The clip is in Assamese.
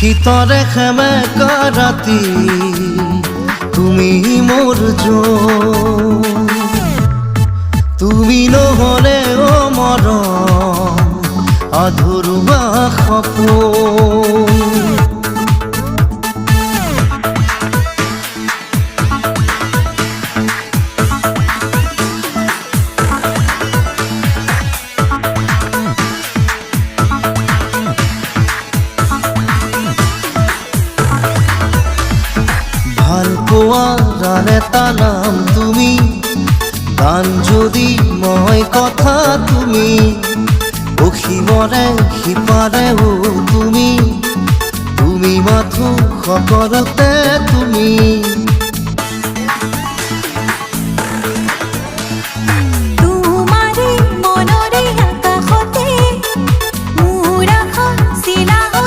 শীতৰে সেমেকা ৰাতি তুমি মোৰ জোন, তুমি নহ'লে মৰম আধৰুৱা সপোন। ভালপোৱাৰ এটা নাম তুমি, গান যদি মই কথা তুমি, অসীমৰে সিপাৰেও তুমি, তুমি মাথো সকলোতে তুমি।